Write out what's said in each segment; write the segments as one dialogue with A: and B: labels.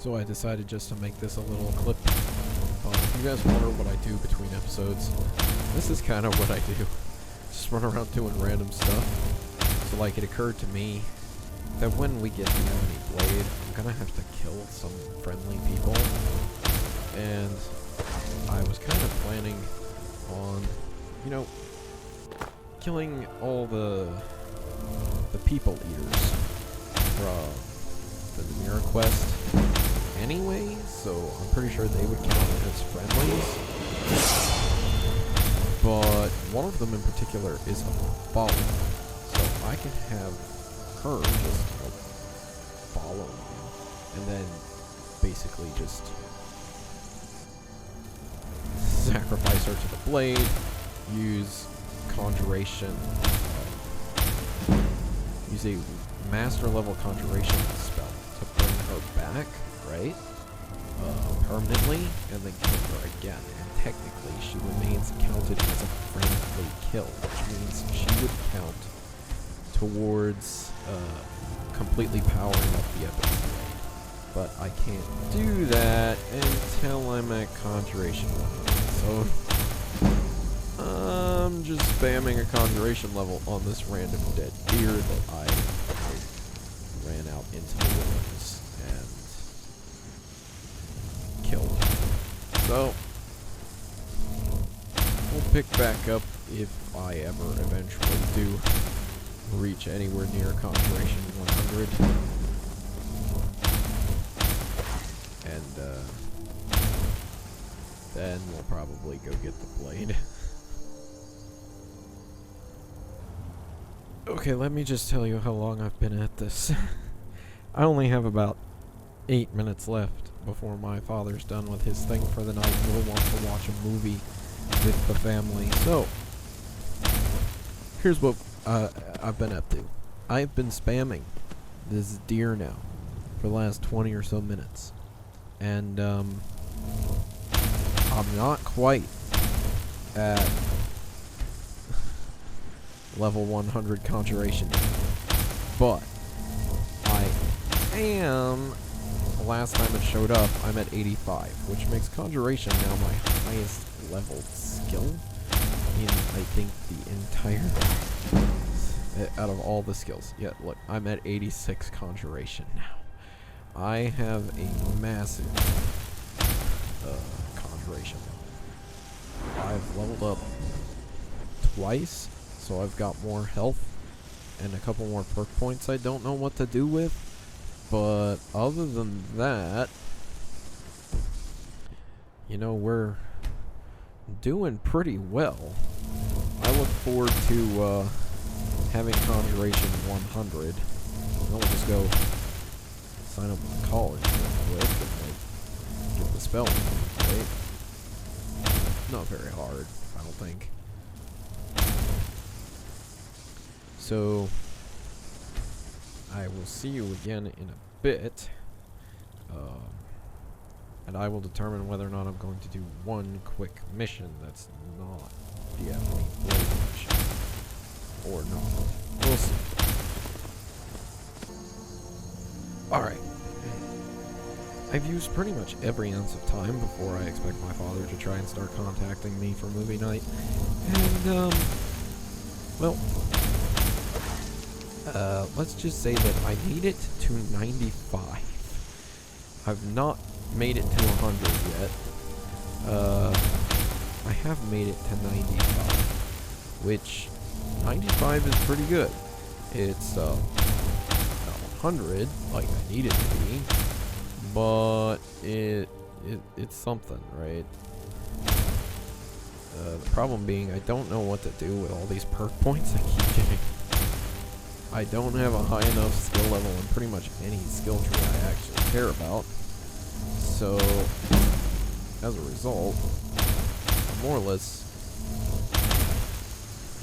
A: So I decided just to make this a little clip. If you guys wonder what I do between episodes, this is kind of what I do. Just run around doing random stuff. So like, it occurred to me that when we get the Ebony Blade, I'm gonna have to kill some friendly people. And I was kind of planning on, you know, killing all the people eaters from the Namira quest anyway, so I'm pretty sure they would count as friendlies. But one of them in particular is a follower, so I can have her just follow you, and then basically just sacrifice her to the blade, use conjuration, use a master level conjuration spell to bring her back, right? Permanently, and then kill her again. And technically, she remains counted as a friendly kill, which means she would count towards completely powering up the Ebony Blade. But I can't do that until I'm at conjuration level. So I'm just spamming a conjuration level on this random dead deer that I ran out into the wilderness and killed. So we'll pick back up if I ever eventually do reach anywhere near conjuration 100. And then we'll probably go get the blade. Okay, let me just tell you how long I've been at this. I only have about 8 minutes left before my father's done with his thing for the night and we'll want to watch a movie with the family. So, here's what I've been up to. I've been spamming this deer now for the last 20 or so minutes. And, I'm not quite at level 100 conjuration yet, but I am, last time it showed up, I'm at 85, which makes conjuration now my highest leveled skill in, I think, the entire, out of all the skills. Yeah, look, I'm at 86 conjuration now. I have a massive conjuration level. I've leveled up twice, so I've got more health and a couple more perk points I don't know what to do with. But other than that, you know, we're doing pretty well. I look forward to having conjuration 100. And we'll just go sign up with college real quick and like get the spell, right? Not very hard, I don't think. So I will see you again in a bit, and I will determine whether or not I'm going to do one quick mission that's not the Ebony Blade mission, or not. We'll see. Alright. I've used pretty much every ounce of time before I expect my father to try and start contacting me for movie night. And, well, let's just say that I made it to 95. I've not made it to 100 yet. I have made it to 95, which 95 is pretty good. It's, not 100 like I need it to be, but it's something, right? The problem being I don't know what to do with all these perk points I keep getting. I don't have a high enough skill level in pretty much any skill tree I actually care about. So, as a result, I more or less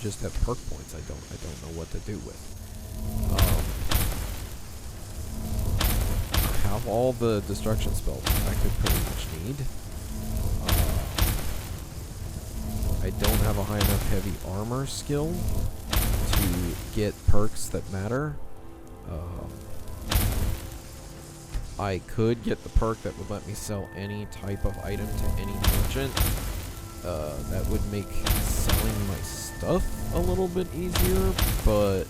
A: just have perk points I don't know what to do with. I have all the destruction spells I could pretty much need. I don't have a high enough heavy armor skill to get perks that matter. I could get the perk that would let me sell any type of item to any merchant. That would make selling my stuff a little bit easier, but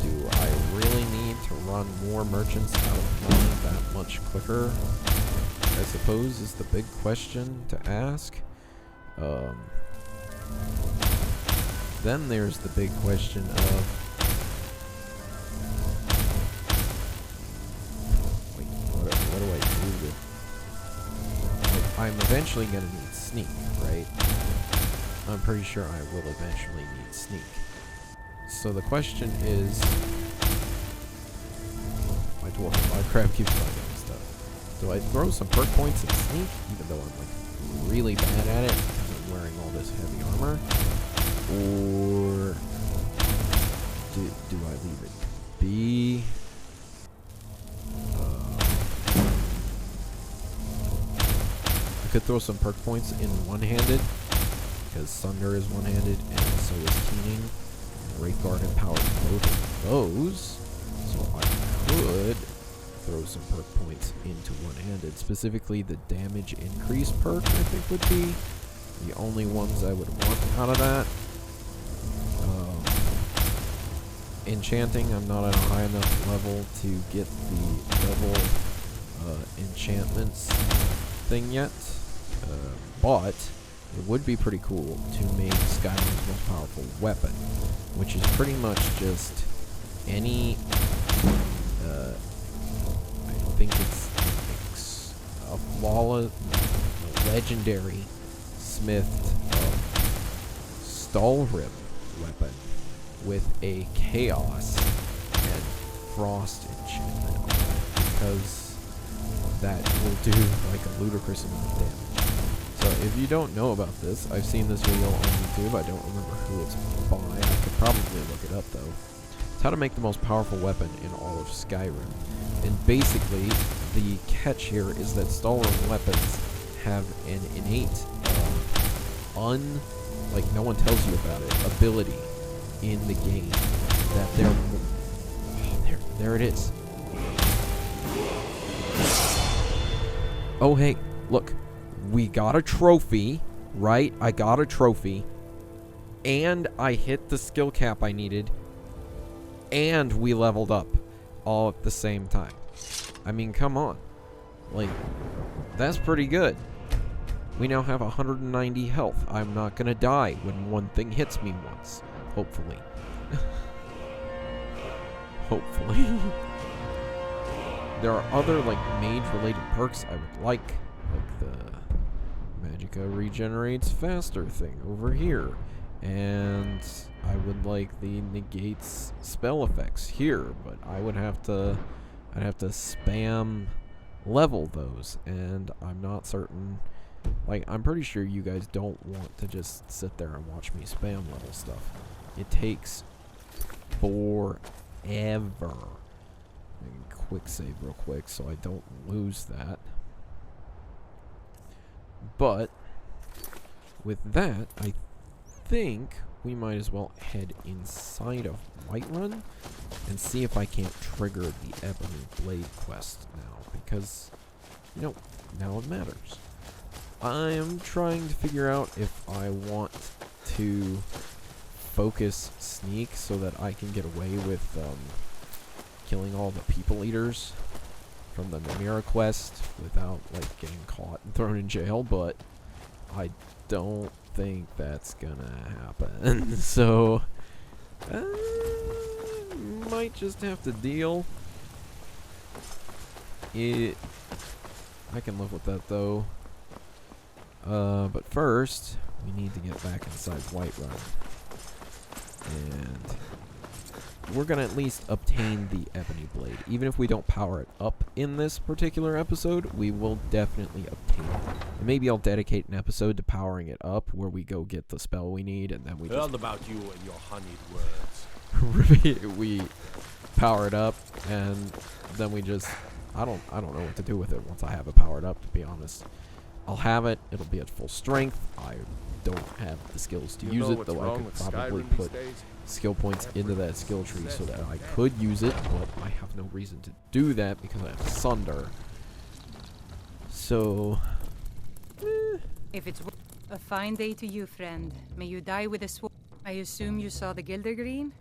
A: do I really need to run more merchants out of money that much quicker? I suppose is the big question to ask. Then there's the big question of, wait, what do I do with, I'm eventually going to need sneak, right? I'm pretty sure I will eventually need sneak. So the question is, my crab keeps finding stuff. Do I throw some perk points at sneak, even though I'm like really bad at it because I'm wearing all this heavy armor? Or do I leave it be? I could throw some perk points in one-handed, because Sunder is one-handed and so is Keening. Wraithguard empowers both of those, so I could throw some perk points into one-handed. Specifically, the damage increase perk, I think, would be the only ones I would want out of that. Enchanting, I'm not at a high enough level to get the double enchantments thing yet, but it would be pretty cool to make Skyrim's most powerful weapon, which is pretty much just any, I think it's a flawless, legendary smithed Stalrim weapon with a chaos and frost enchantment on it, because that will do like a ludicrous amount of damage. So if you don't know about this, I've seen this video on YouTube. I don't remember who it's by. I could probably look it up though. It's how to make the most powerful weapon in all of Skyrim. And basically, the catch here is that Stalrim weapons have an innate, like no one tells you about it, ability in the game that there it is. Oh hey, look. We got a trophy, right? I got a trophy. And I hit the skill cap I needed. And we leveled up all at the same time. I mean, come on. Like, that's pretty good. We now have 190 health. I'm not gonna die when one thing hits me once. Hopefully. Hopefully. There are other, like, mage-related perks I would like the Magicka regenerates faster thing over here, and I would like the negates spell effects here, but I'd have to spam level those, and I'm not certain. Like, I'm pretty sure you guys don't want to just sit there and watch me spam level stuff. It takes forever. Quick save real quick so I don't lose that. But with that, I think we might as well head inside of Whiterun and see if I can't trigger the Ebony Blade quest now, because, you know, now it matters. I am trying to figure out if I want to focus sneak so that I can get away with killing all the people eaters from the Namira quest without, like, getting caught and thrown in jail, but I don't think that's gonna happen. So, might just have to deal. I can live with that, though. But first, we need to get back inside Whiterun. And we're going to at least obtain the Ebony Blade. Even if we don't power it up in this particular episode, we will definitely obtain it. And maybe I'll dedicate an episode to powering it up, where we go get the spell we need, and then we
B: Heard about you and your honeyed words.
A: we power it up, and then we just... I don't know what to do with it once I have it powered up, to be honest. I'll have it. It'll be at full strength. I don't have the skills to use it, though I could probably put skill points into that skill tree so that I could use it, but I have no reason to do that because I have Sunder. So,
C: If it's a fine day to you, friend, may you die with a sword. I assume you saw the Gildergreen?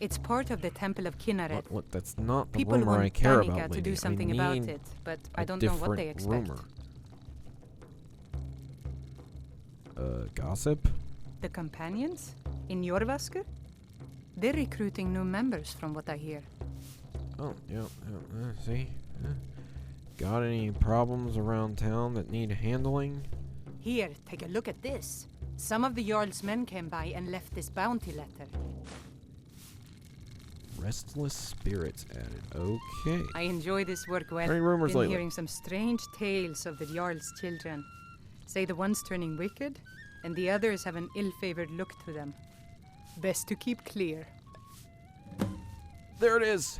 C: It's part of the Temple of Kinneret.
A: what? That's not the
C: People
A: rumor I
C: want
A: care
C: Danica
A: about,
C: to
A: lady.
C: do something
A: I
C: about
A: need
C: it, but I
A: a
C: don't know what they
A: different
C: expect.
A: Rumor. Gossip?
C: The companions? In Jorvasker? They're recruiting new members from what I hear.
A: Oh, yeah, see? Got any problems around town that need handling?
C: Here, take a look at this. Some of the Jarl's men came by and left this bounty letter.
A: Restless spirits added. Okay.
C: I enjoy this work well.
A: Any rumors
C: Been
A: lately?
C: hearing some strange tales of the Jarl's children. Say the one's turning wicked, and the others have an ill-favored look to them. Best to keep clear.
A: There it is.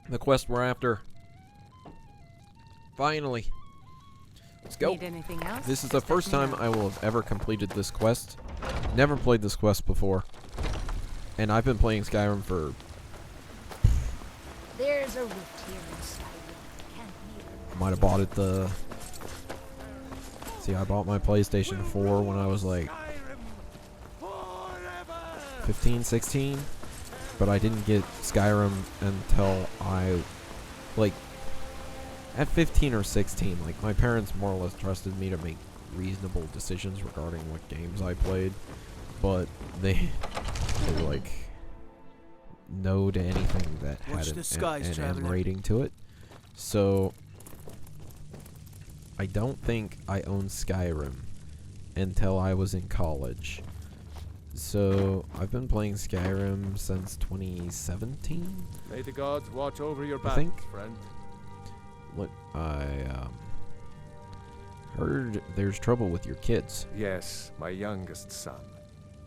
A: The quest we're after. Finally. Let's go.
C: Need anything else?
A: This is the
C: Just let
A: first
C: me
A: time
C: know.
A: I will have ever completed this quest. Never played this quest before. And I've been playing Skyrim for...
D: There's a rift here in Skyrim. Can't be.
A: I might have bought it the... See, I bought my PlayStation 4 when I was like 15, 16. But I didn't get Skyrim until I... Like... At 15 or 16, like, my parents more or less trusted me to make reasonable decisions regarding what games I played. But they were like, no to anything that
B: Watch
A: had
B: the skies,
A: an M
B: traveler.
A: rating to it. So, I don't think I owned Skyrim until I was in college. So, I've been playing Skyrim since 2017.
B: May the gods watch over your
A: I
B: back,
A: think-
B: friend.
A: Look, I heard there's trouble with your kids.
B: Yes, my youngest son.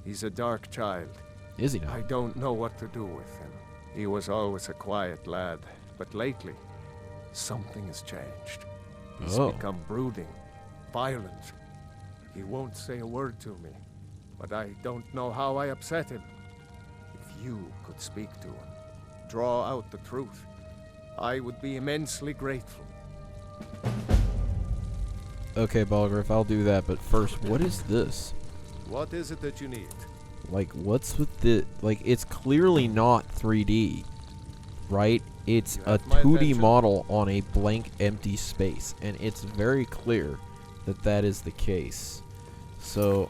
B: He's a dark child.
A: Is he now?
B: I don't know what to do with him. He was always a quiet lad, but lately, something has changed. He's
A: Oh.
B: become brooding, violent. He won't say a word to me, but I don't know how I upset him. If you could speak to him, draw out the truth, I would be immensely grateful.
A: Okay, Balgriff, I'll do that, but first, what is this?
B: What is it that you need?
A: Like, what's with the... Like, it's clearly not 3D, right? It's
B: You
A: a
B: have my
A: 2D
B: attention.
A: model on a blank, empty space, and it's very clear that that is the case. So,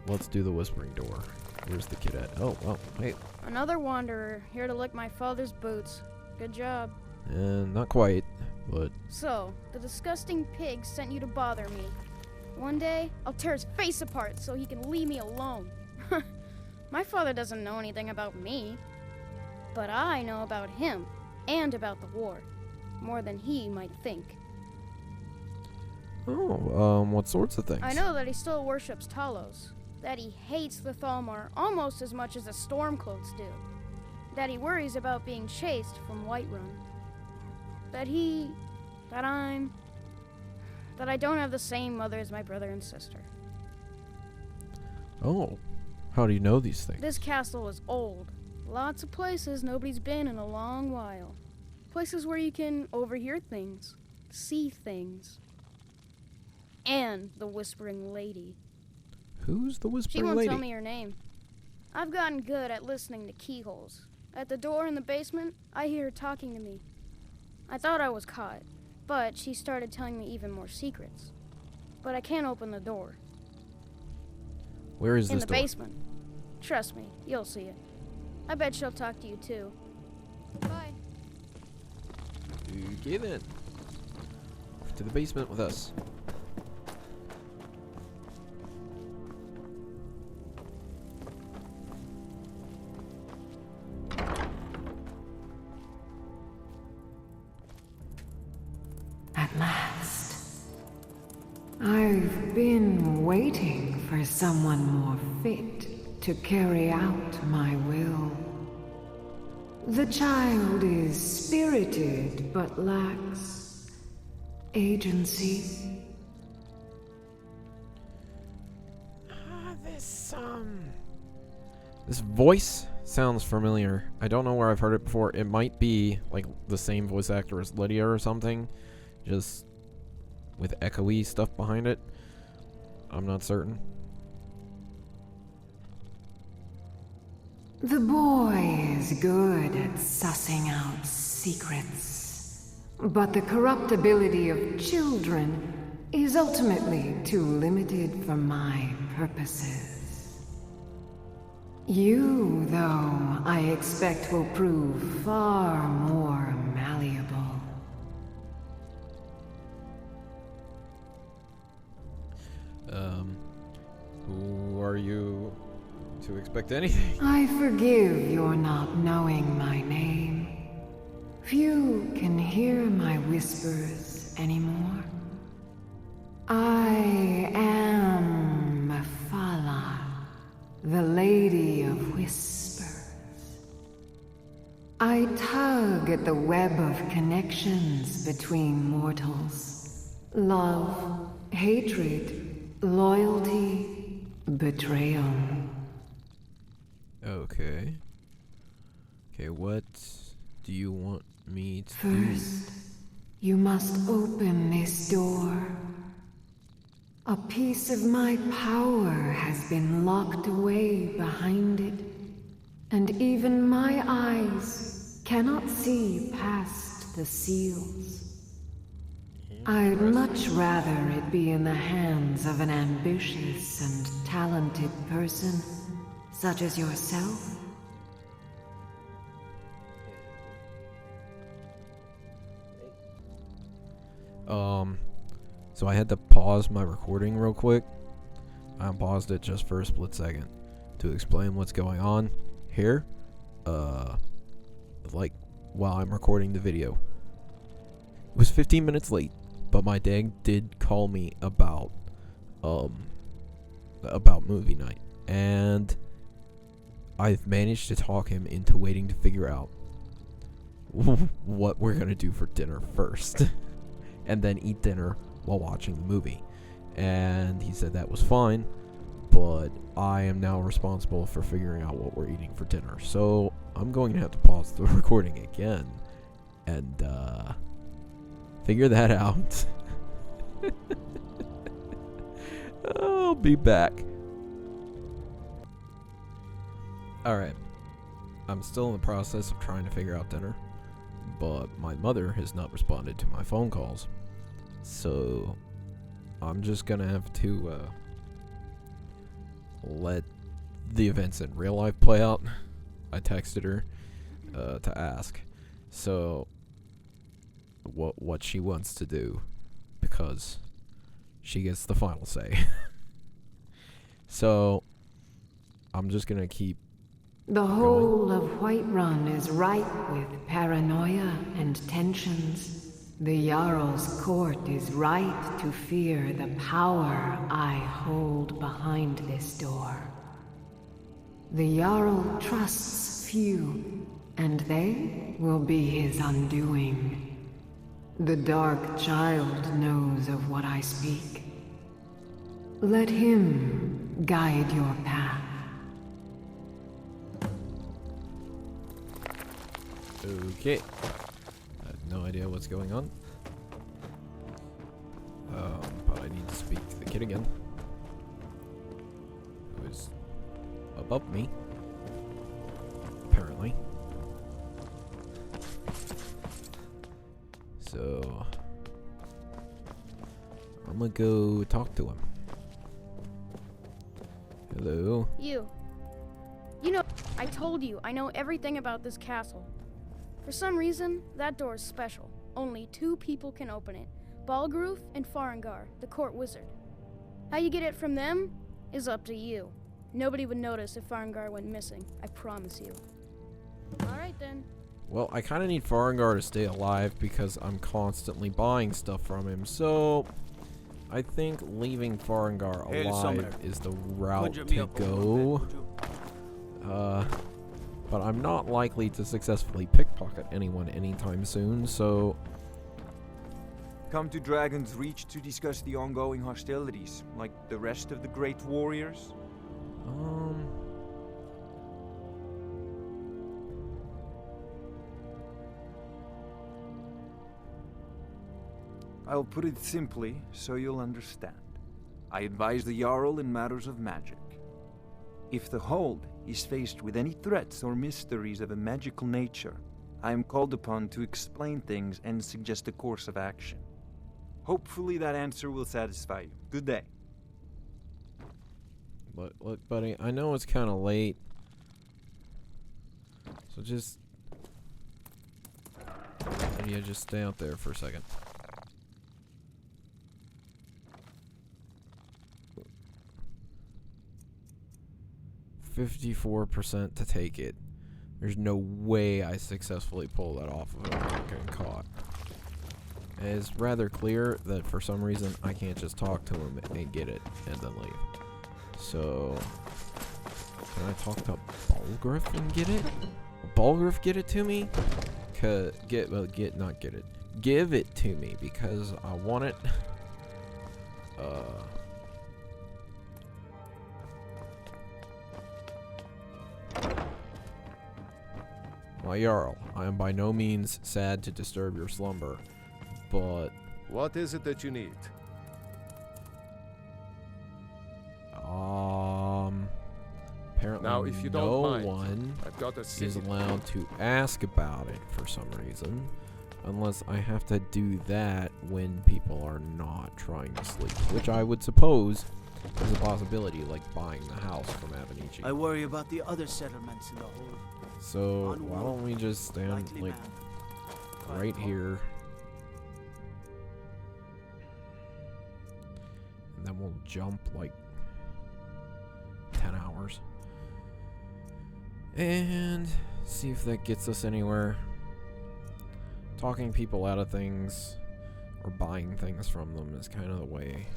A: let's do the Whispering Door. Where's the kid at? Oh, well, hey.
D: Another wanderer here to lick my father's boots. Good job.
A: Not quite, but...
D: So, the disgusting pig sent you to bother me. One day, I'll tear his face apart so he can leave me alone. My father doesn't know anything about me. But I know about him and about the war. More than he might think.
A: Oh, what sorts of things?
D: I know that he still worships Talos. That he hates the Thalmor almost as much as the Stormcloaks do. That he worries about being chased from Whiterun. That I don't have the same mother as my brother and sister.
A: Oh, how do you know these things?
D: This castle is old. Lots of places nobody's been in a long while. Places where you can overhear things, see things. And the Whispering Lady.
A: Who's the
D: She
A: Whispering
D: won't
A: Lady?
D: tell me her name. I've gotten good at listening to keyholes. At the door in the basement, I hear her talking to me. I thought I was caught, but she started telling me even more secrets. But I can't open the door.
A: Where is
D: In
A: this
D: the
A: door?
D: basement. Trust me, you'll see it. I bet she'll talk to you too. Bye.
A: Okay then. To the basement with us.
E: At last. I've been waiting for someone more fit to carry out my will. The child is spirited but lacks agency.
A: This voice sounds familiar. I don't know where I've heard it before. It might be like the same voice actor as Lydia or something, just with echoey stuff behind it. I'm not certain.
E: The boy is good at sussing out secrets, but the corruptibility of children is ultimately too limited for my purposes. You, though, I expect will prove far more malleable.
A: Who are you to expect anything?
E: I forgive your not knowing my name. Few can hear my whispers anymore. I am Mephala, the Lady of Whispers. I tug at the web of connections between mortals. Love, hatred, loyalty, betrayal.
A: Okay. Okay, what do you want me to do?
E: First, you must open this door. A piece of my power has been locked away behind it, and even my eyes cannot see past the seals. I'd much rather it be in the hands of an ambitious and talented person, such as yourself.
A: So I had to pause my recording real quick. I paused it just for a split second to explain what's going on here. Like while I'm recording the video. It was 15 minutes late, but my dad did call me about movie night, and I've managed to talk him into waiting to figure out what we're gonna do for dinner first, and then eat dinner while watching the movie. And he said that was fine, but I am now responsible for figuring out what we're eating for dinner. So I'm going to have to pause the recording again and figure that out. I'll be back. Alright. I'm still in the process of trying to figure out dinner, but my mother has not responded to my phone calls. So I'm just gonna have to let the events in real life play out. I texted her to ask so what she wants to do, because she gets the final say. So I'm just gonna keep
E: The whole of Whiterun is ripe with paranoia and tensions. The Jarl's court is right to fear the power I hold behind this door. The Jarl trusts few, and they will be his undoing. The Dark Child knows of what I speak. Let him guide your path.
A: Okay. I have no idea what's going on. But I need to speak to the kid again, who is above me, apparently. So I'm gonna go talk to him. Hello.
D: You know, I told you, I know everything about this castle. For some reason, that door is special. Only 2 people can open it. Balgruf and Farengar, the court wizard. How you get it from them is up to you. Nobody would notice if Farengar went missing, I promise you. Alright then.
A: Well, I kind of need Farengar to stay alive because I'm constantly buying stuff from him, so I think leaving Farengar alive is the route to go. But I'm not likely to successfully pickpocket anyone anytime soon, so...
F: Come to Dragon's Reach to discuss the ongoing hostilities, like the rest of the great warriors? I'll put it simply so you'll understand. I advise the Jarl in matters of magic. If the Hold is faced with any threats or mysteries of a magical nature, I am called upon to explain things and suggest a course of action. Hopefully that answer will satisfy you. Good day.
A: Look, buddy, I know it's kind of late. So just... yeah, just stay out there for a second. $54% to take it. There's no way I successfully pull that off without getting caught. And it's rather clear that for some reason I can't just talk to him and get it and then leave. So, can I talk to Balgriff and get it? Will Balgriff get it to me? Give it to me because I want it. My Jarl, I am by no means sad to disturb your slumber, but...
B: What is it that you need?
A: Apparently
B: Now, if you don't
A: no
B: mind,
A: one
B: I've got a
A: is
B: city.
A: allowed to ask about it for some reason, unless I have to do that when people are not trying to sleep, which I would suppose is a possibility, like buying the house from Avenici.
G: I worry about the other settlements in the whole.
A: So why don't we just stand
G: Likely
A: like
G: man.
A: right here, and then we'll jump like 10 hours and see if that gets us anywhere. Talking people out of things or buying things from them is kind of the way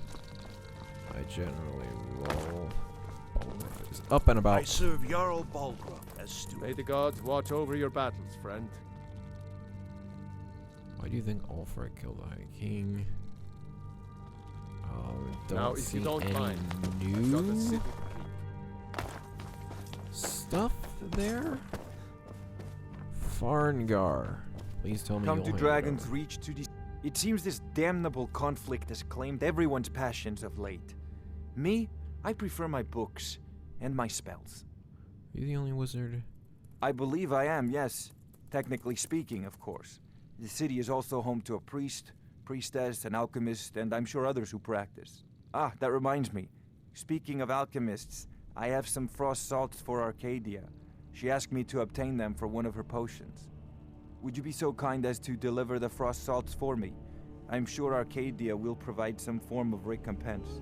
A: I generally roll. Balgruff is up and about.
G: I serve Jarl Balgruff as steward.
B: May the gods watch over your battles, friend.
A: Why do you think Ulfric killed the High King? Don't
B: Now, if
A: see
B: you don't
A: any
B: mind, I've got a
A: new
B: city.
A: stuff there. Farngar, please tell me
F: Come
A: you'll
F: to
A: hand it
F: Dragon's
A: over.
F: Reach to It seems this damnable conflict has claimed everyone's passions of late. Me, I prefer my books and my spells.
A: Are you the only wizard?
F: I believe I am, yes. Technically speaking, of course. The city is also home to a priest, priestess, an alchemist, and I'm sure others who practice. Ah, that reminds me. Speaking of alchemists, I have some frost salts for Arcadia. She asked me to obtain them for one of her potions. Would you be so kind as to deliver the frost salts for me? I'm sure Arcadia will provide some form of recompense.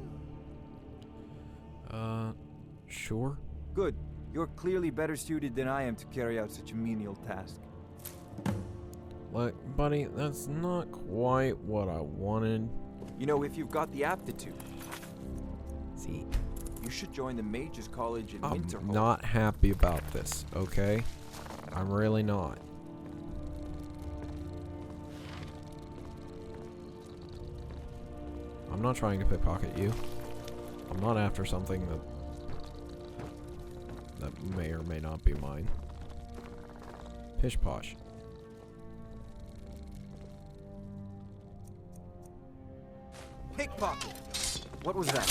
A: Sure.
F: Good. You're clearly better suited than I am to carry out such a menial task.
A: Look, buddy, that's not quite what I wanted.
F: You know, if you've got the aptitude,
A: See,
F: you should join the Mages College in
A: I'm
F: Winterhold.
A: not happy about this, okay? I'm really not. I'm not trying to pickpocket you. I'm not after something that may or may not be mine. Pish posh.
F: Pickpocket! What was that?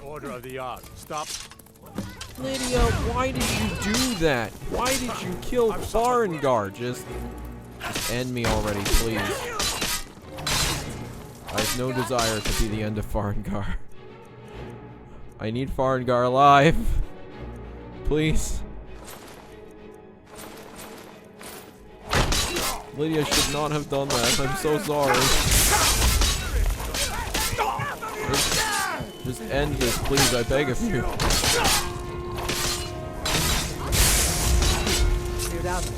B: Order of the Jarl. Stop.
A: Lydia, why did you do that? Why did you kill Farngar? Just end me already, please. I have no desire to be the end of Farngar. I need Farngar alive. Please. Lydia should not have done that. I'm so sorry. Just end this, please. I beg of you.
H: Cleared out.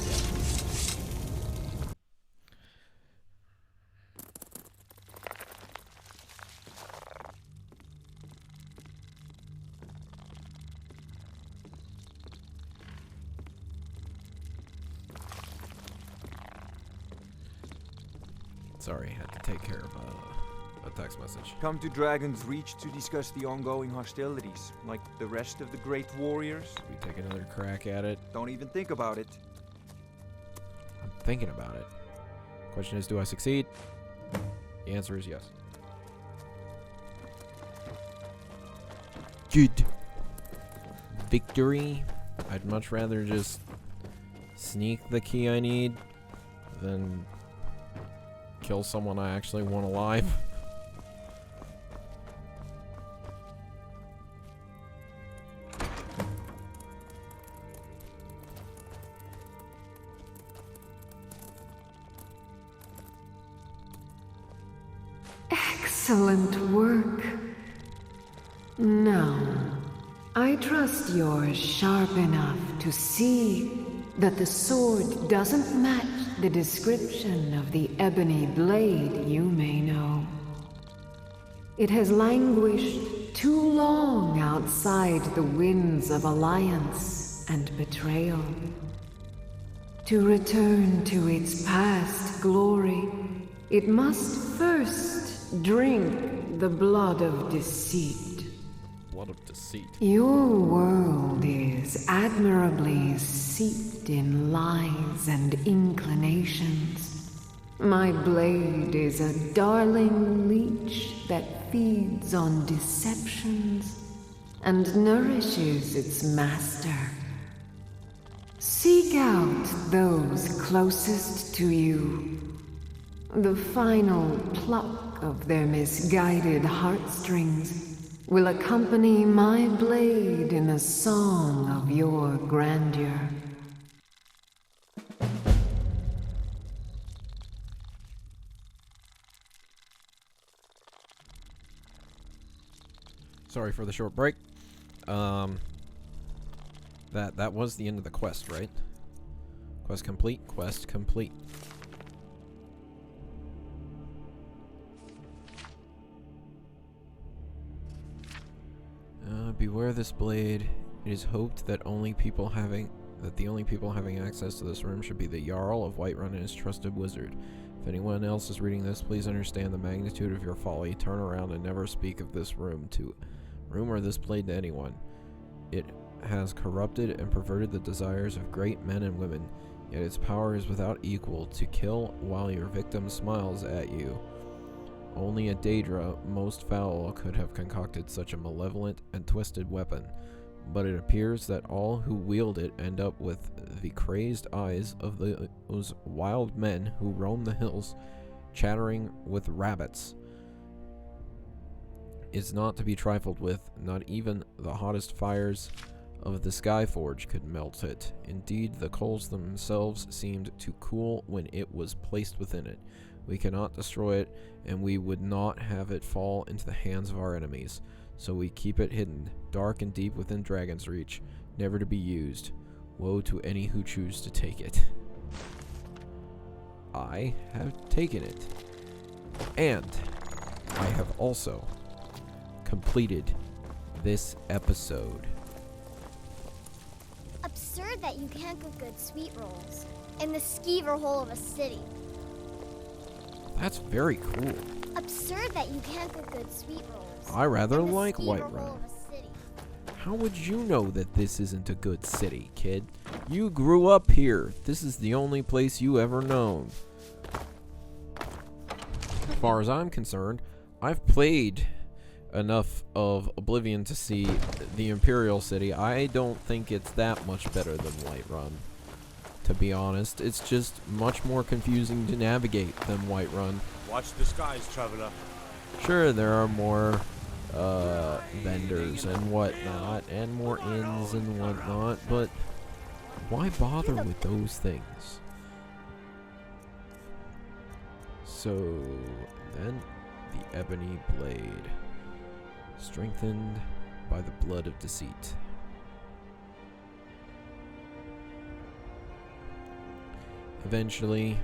A: Sorry, I had to take care of a text message.
F: Come to Dragon's Reach to discuss the ongoing hostilities, like the rest of the great warriors.
A: We take another crack at it.
F: Don't even think about it.
A: I'm thinking about it. Question is, do I succeed? The answer is yes. Good. Victory. I'd much rather just sneak the key I need than kill someone I actually want alive.
E: Excellent work. Now, I trust you're sharp enough to see that the sword doesn't match the description of the ebony blade you may know. It has languished too long outside the winds of alliance and betrayal. To return to its past glory, it must first drink the blood of deceit.
A: Blood of deceit.
E: Your world is admirably steeped in lies and inclinations. My blade is a darling leech that feeds on deceptions and nourishes its master. Seek out those closest to you. The final pluck of their misguided heartstrings will accompany my blade in the song of your grandeur.
A: Sorry for the short break. That was the end of the quest, right? Quest complete. Quest complete. Beware this blade. It is hoped that the only people having access to this room should be the Jarl of Whiterun and his trusted wizard. If anyone else is reading this, please understand the magnitude of your folly. Turn around and never speak of this room or this blade to anyone. It has corrupted and perverted the desires of great men and women, yet its power is without equal to kill while your victim smiles at you. Only a Daedra most foul could have concocted such a malevolent and twisted weapon, but it appears that all who wield it end up with the crazed eyes of those wild men who roam the hills, chattering with rabbits. It's not to be trifled with. Not even the hottest fires of the Skyforge could melt it. Indeed, the coals themselves seemed to cool when it was placed within it. We cannot destroy it, and we would not have it fall into the hands of our enemies. So we keep it hidden, dark and deep within Dragon's Reach, never to be used. Woe to any who choose to take it. I have taken it. And I have also completed this episode.
H: Absurd that you can't cook good sweet rolls in the skeever hole of a city.
A: That's very cool.
H: Absurd that you can't cook good sweet rolls.
A: I rather
H: in the
A: like
H: skeever
A: Whiterun.
H: hole of a city.
A: How would you know that this isn't a good city, kid? You grew up here. This is the only place you ever known. As far as I'm concerned, I've played enough of Oblivion to see the Imperial City. I don't think it's that much better than Whiterun, to be honest. It's just much more confusing to navigate than Whiterun.
G: Watch the skies, traveler.
A: Sure, there are more vendors and whatnot, and more inns and whatnot, but why bother with those things? So then, the Ebony Blade, strengthened by the blood of deceit. Eventually,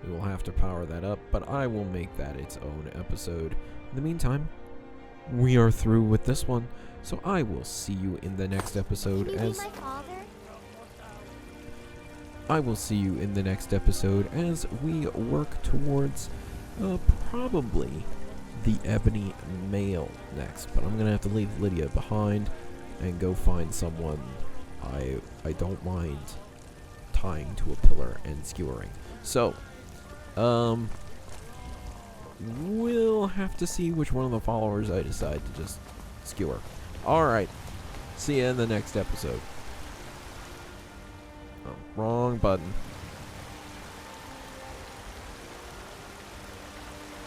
A: we will have to power that up, but I will make that its own episode. In the meantime, we are through with this one, so I will see you in the next episode
H: Can you be my father?
A: I will see you in the next episode as we work towards probably the Ebony Mail next, but I'm gonna have to leave Lydia behind and go find someone I don't mind tying to a pillar and skewering. So, we'll have to see which one of the followers I decide to just skewer. Alright, see you in the next episode. Oh, wrong button.